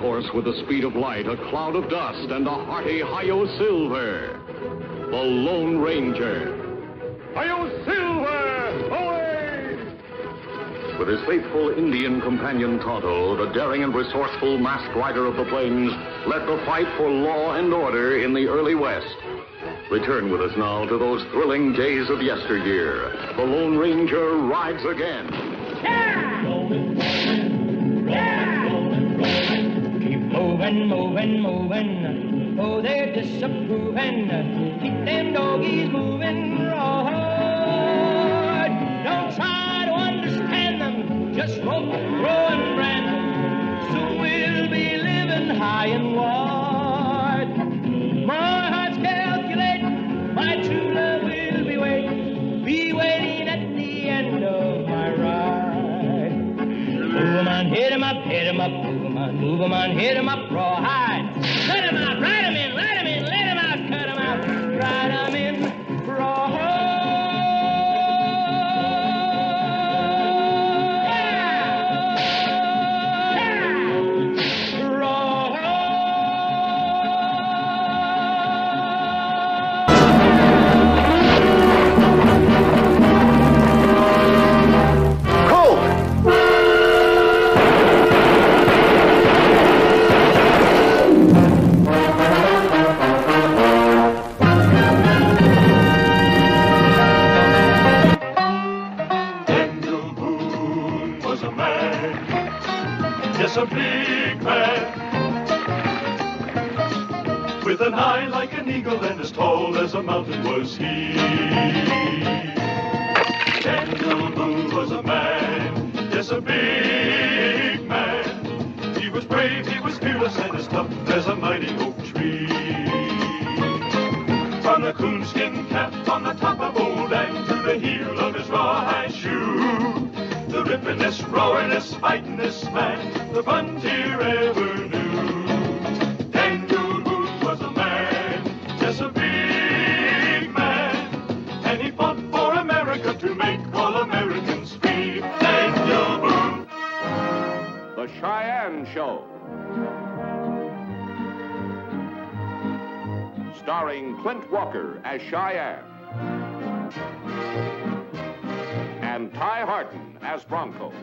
horse with the speed of light, a cloud of dust, and a hearty hi-yo silver. The Lone Ranger. Hi-yo silver! Away! With his faithful Indian companion Tonto, the daring and resourceful masked rider of the plains led the fight for law and order in the early West. Return with us now to those thrilling days of yesteryear. The Lone Ranger rides again. Yeah! Rolling, rolling, rolling, rolling. Keep moving, moving, moving. Oh, they're disapproving. Keep them doggies moving. Right. Don't try to understand them. Just rope, throw, and brand them. Soon we'll be living high and wide. My heart's calculating. My true love will be waiting at the end of my ride. Move 'em on, hit 'em up, hit 'em up, move 'em on, move 'em on, hit 'em up, rawhide. Let 'em out, ride 'em in, let 'em in, let 'em out, cut 'em out, ride 'em in, rawhide. A big man with an eye like an eagle and as tall as a mountain was he. Daniel Boone was a man, yes, a big man. He was brave, he was fearless, and as tough as a mighty oak tree. From the coonskin cap on the top of old Dan to the heel of his rawhide shoe, the rippin'est, roaring'est, fighting'est man the frontier ever knew. Daniel Boone was a man, just a big man, and he fought for America to make all Americans free. Daniel Boone. The Cheyenne Show. Starring Clint Walker as Cheyenne. And Ty Harden as Bronco.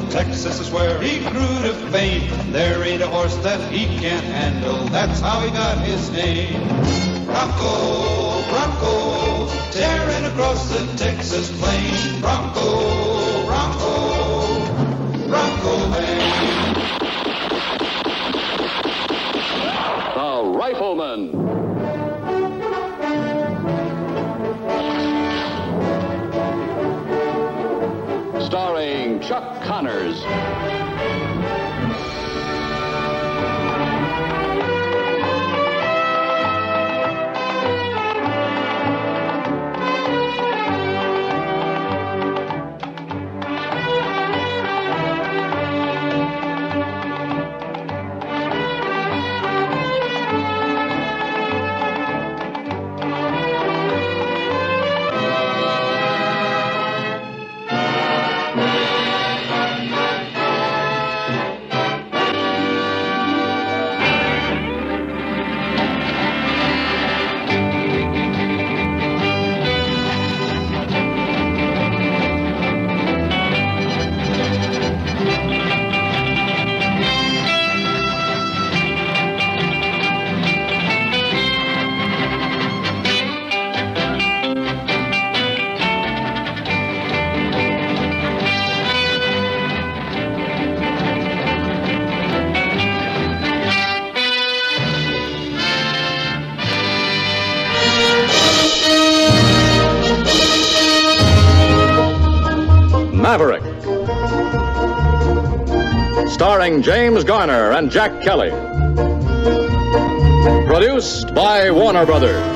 Texas is where he grew to fame. There ain't a horse that he can't handle. That's how he got his name. Bronco, Bronco, tearing across the Texas plain. Bronco, Bronco, Bronco man. The Rifleman. Starring Chuck Connors. Maverick, starring James Garner and Jack Kelly. Produced by Warner Brothers.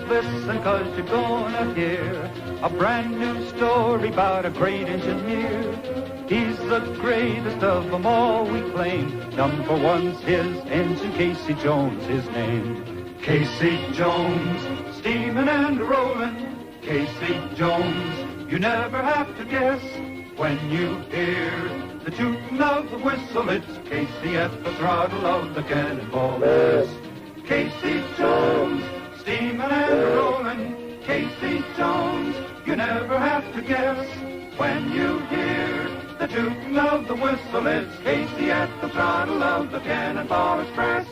Listen, 'cause you're gonna hear a brand new story about a great engineer. He's the greatest of them all, we claim. Number one's his engine, Casey Jones, his name. Casey Jones, steaming and rolling. Casey Jones, you never have to guess. When you hear the tooting of the whistle, it's Casey at the throttle of the cannonball. Yes. Casey Jones, steaming and rolling. Casey Jones, you never have to guess. When you hear the tooting of the whistle, it's Casey at the throttle of the Cannonball Express.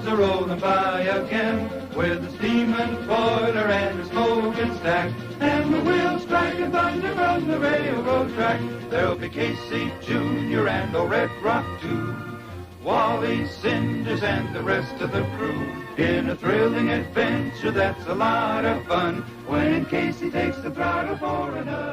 Rolling by again with a steaming boiler and a smoking stack and the wheels striking thunder from the railroad track. There'll be Casey Jr. and the Red Rock too, Wally Cinders and the rest of the crew in a thrilling adventure that's a lot of fun when Casey takes the throttle for another.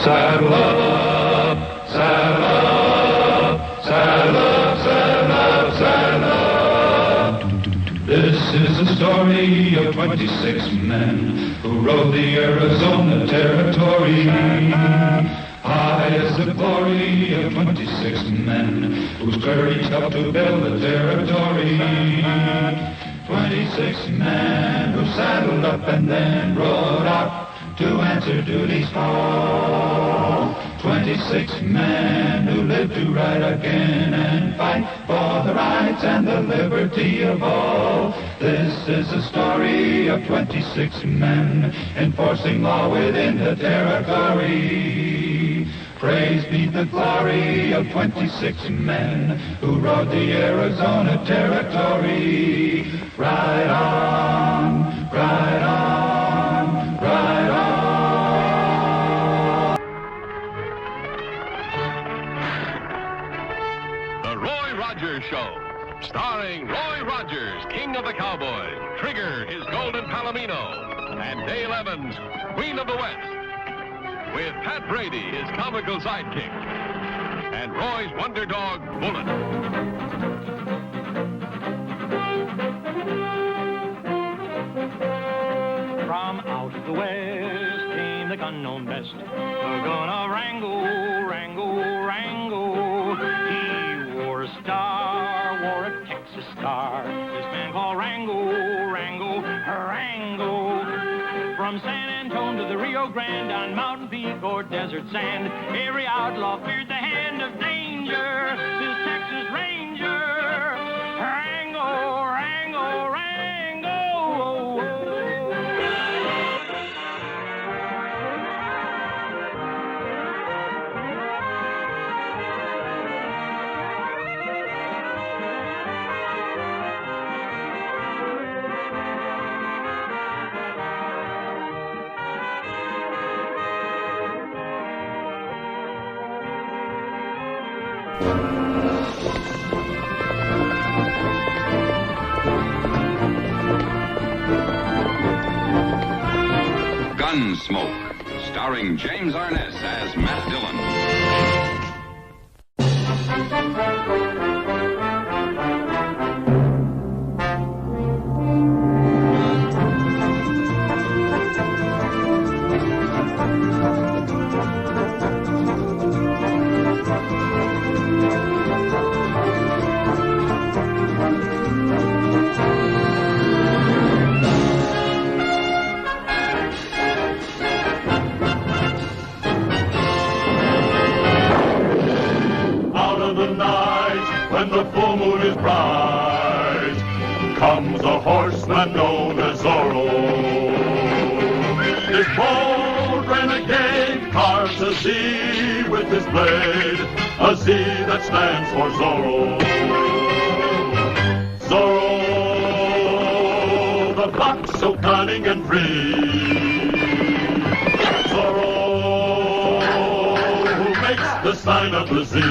Saddle up, saddle up, saddle up, saddle up, saddle up. This is the story of 26 men who rode the Arizona Territory. High as the glory of 26 men whose courage helped to build the territory. 26 men who saddled up and then rode out to answer duty's call. 26 men who lived to ride again and fight for the rights and the liberty of all. This is the story of 26 men enforcing law within the territory. Praise be the glory of 26 men who rode the Arizona Territory. Ride on, ride on, ride on. The Roy Rogers Show, starring Roy Rogers, King of the Cowboys, Trigger, his golden palomino, and Dale Evans, Queen of the West, with Pat Brady, his comical sidekick, and Roy's wonder dog, Bullet. From out the west came the gun known best, the gun of Rango, Rango, Rango. He wore a star, wore a Texas star. This man called Rango, Rango, Rango. From San Antonio to the Rio Grande, on mountain peak or desert sand, every outlaw feared the hand of danger. This Texas Ranger, Rango, Rango, Rango. Gunsmoke, starring James Arness as Matt Dillon. When the full moon is bright, comes a horseman known as Zorro. His bold renegade carves a Z with his blade, a Z that stands for Zorro. Zorro, the fox so cunning and free. Zorro, who makes the sign of the Z.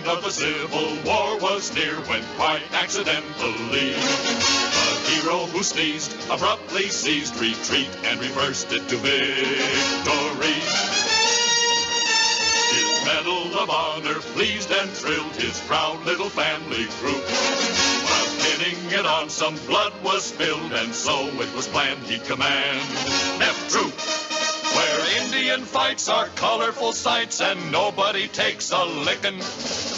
Of the Civil War was near when quite accidentally a hero who sneezed abruptly ceased retreat and reversed it to victory. His Medal of Honor pleased and thrilled his proud little family group. While pinning it on, some blood was spilled, and so it was planned he'd command F Troop. Where Indian fights are colorful sights and nobody takes a lickin'.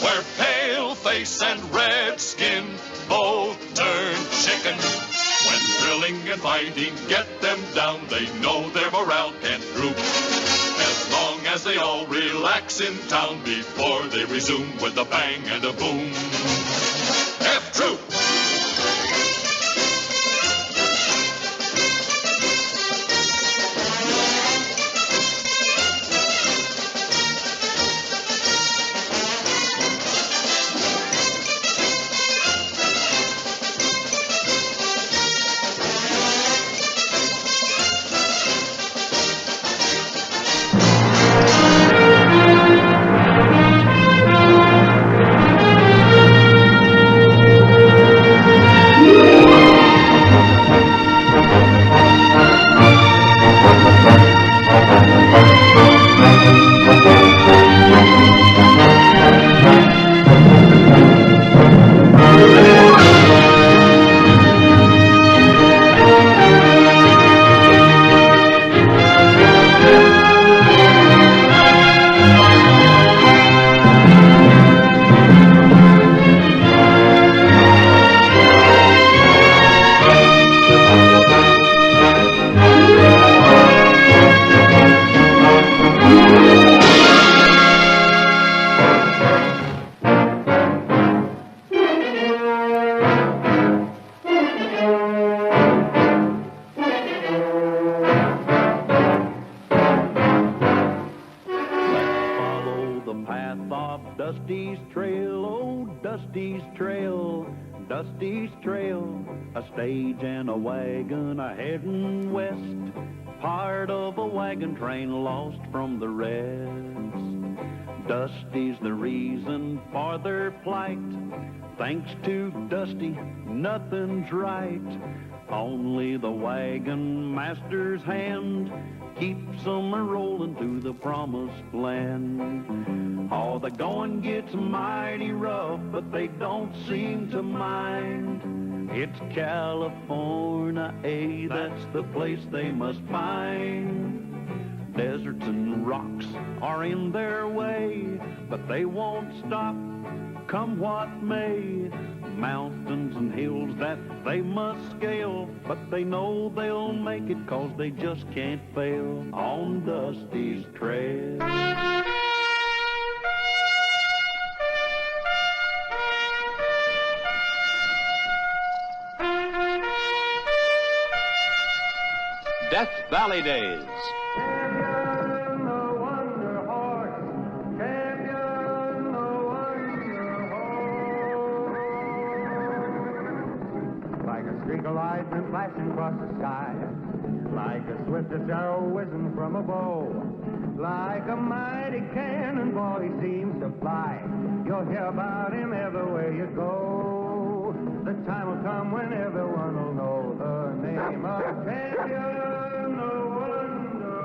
Where pale face and red skin both turn chicken. When thrilling and fighting get them down, they know their morale can't droop. As long as they all relax in town before they resume with a bang and a boom. F-Troop! Dusty's trail, oh, Dusty's trail, Dusty's trail. A stage and a wagon a-headin' west, part of a wagon train lost from the rest. Dusty's the reason for their plight. Thanks to Dusty, nothing's right. Only the wagon master's hand keeps them a-rollin' to the promised land. Oh, the going gets mighty rough, but they don't seem to mind. It's California, that's the place they must find. Deserts and rocks are in their way, but they won't stop, come what may. Mountains and hills that they must scale, but they know they'll make it 'cause they just can't fail on Dusty's trail. Death Valley Days. Lightning flashing across the sky, like a swiftest arrow whizzing from a bow, like a mighty cannonball he seems to fly. You'll hear about him everywhere you go. The time will come when everyone will know the name of champion, the wonder.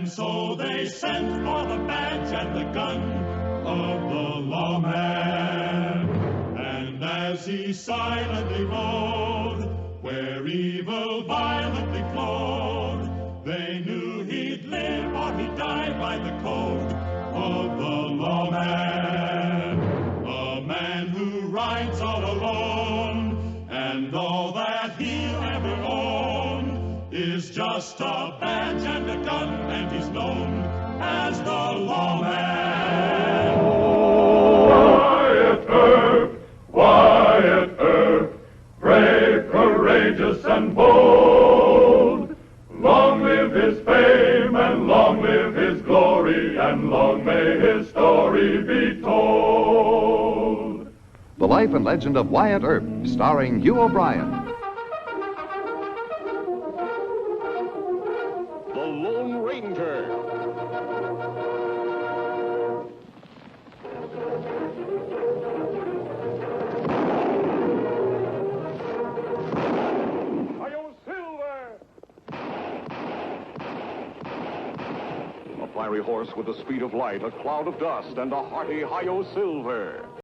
So they sent for the badge and the gun of the lawman. And as he silently rode, where evil violently flowed, they knew he'd live or he'd die by the code of the lawman. A man who rides all alone, and all that he'll ever own is is just a badge and a gun, and he's known as the lawman. Wyatt Earp, brave, courageous, and bold. Long live his fame, and long live his glory, and long may his story be told. The Life and Legend of Wyatt Earp, starring Hugh O'Brien. The Lone Ranger. A fiery horse with the speed of light, a cloud of dust, and a hearty Hi-Yo Silver.